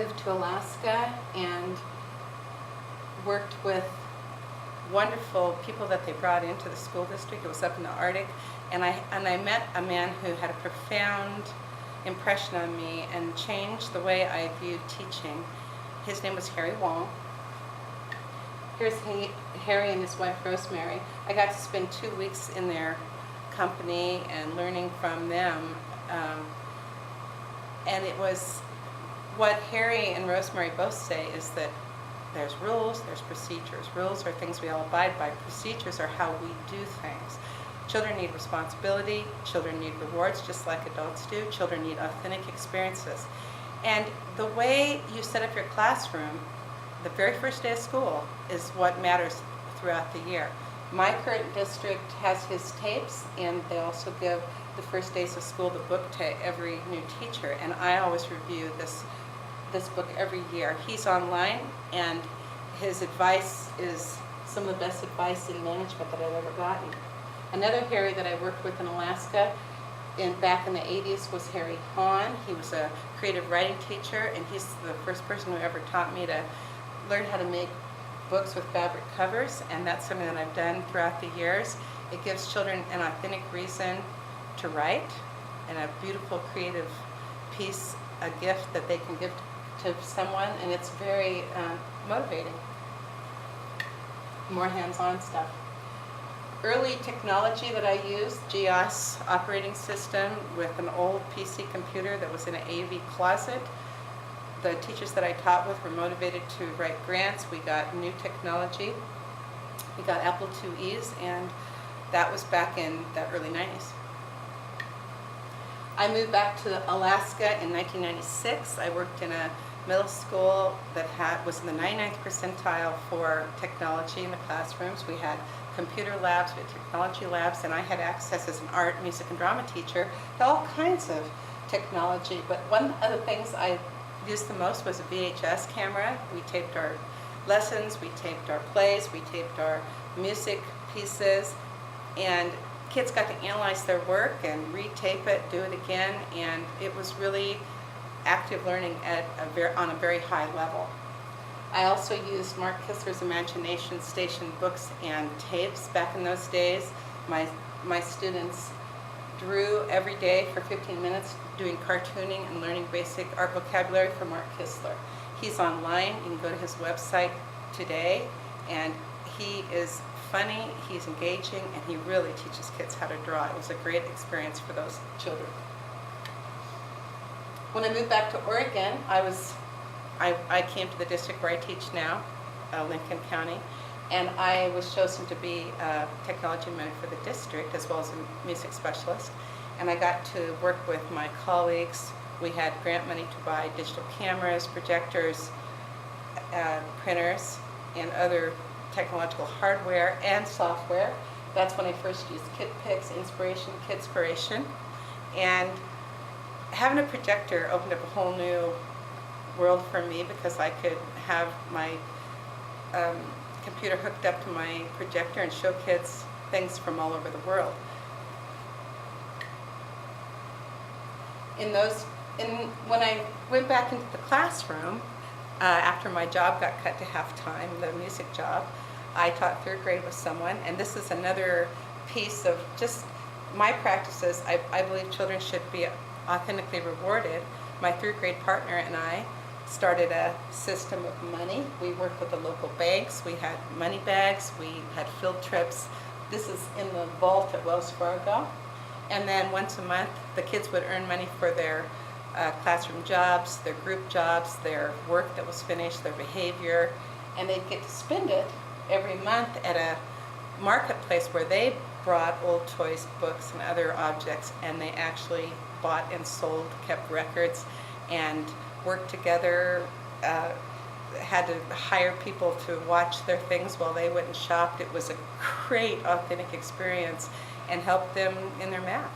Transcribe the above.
moved to Alaska and worked with wonderful people that they brought into the school district. It was up in the Arctic, and I met a man who had a profound impression on me and changed the way I viewed teaching. His name was Harry Wong. Here's Harry and his wife Rosemary. I got to spend 2 weeks in their company and learning from them, and it was what Harry and Rosemary both say is that there's rules, there's procedures. Rules are things we all abide by. Procedures are how we do things. Children need responsibility. Children need rewards, just like adults do. Children need authentic experiences. And the way you set up your classroom, the very first day of school, is what matters throughout the year. My current district has his tapes, and they also give the first days of school the book to every new teacher. And I always review this book every year. He's online, and his advice is some of the best advice in management that I've ever gotten. Another Harry that I worked with in Alaska back in the 80s was Harry Hahn. He was a creative writing teacher, and he's the first person who ever taught me to learn how to make books with fabric covers, and that's something that I've done throughout the years. It gives children an authentic reason to write, and a beautiful creative piece, a gift that they can give to someone, and it's very motivating. More hands-on stuff. Early technology that I used, GIS operating system with an old PC computer that was in an AV closet. The teachers that I taught with were motivated to write grants. We got new technology. We got Apple IIe's, and that was back in the early 90s. I moved back to Alaska in 1996. I worked in a middle school that was in the 99th percentile for technology in the classrooms. We had computer labs, we had technology labs, and I had access as an art, music, and drama teacher to all kinds of technology. But one of the things I used the most was a VHS camera. We taped our lessons, we taped our plays, we taped our music pieces, and kids got to analyze their work and retape it, do it again, and it was really active learning on a very high level. I also used Mark Kissler's Imagination Station books and tapes. Back in those days, my students drew every day for 15 minutes doing cartooning and learning basic art vocabulary from Mark Kissler. He's online. You can go to his website today, and he is funny, he's engaging, and he really teaches kids how to draw. It was a great experience for those children. When I moved back to Oregon, I came to the district where I teach now, Lincoln County, and I was chosen to be a technology manager for the district as well as a music specialist. And I got to work with my colleagues. We had grant money to buy digital cameras, projectors, printers, and other technological hardware and software. That's when I first used KidPix, Kidspiration, and having a projector opened up a whole new world for me because I could have my computer hooked up to my projector and show kids things from all over the world. When I went back into the classroom, after my job got cut to half-time, the music job, I taught third grade with someone, and this is another piece of just my practices. I believe children should be authentically rewarded. My third grade partner and I started a system of money. We worked with the local banks. We had money bags. We had field trips. This is in the vault at Wells Fargo. And then once a month, the kids would earn money for their classroom jobs, their group jobs, their work that was finished, their behavior, and they'd get to spend it every month at a marketplace where they brought old toys, books, and other objects, and they actually bought and sold, kept records, and worked together, had to hire people to watch their things while they went and shopped. It was a great, authentic experience and helped them in their math.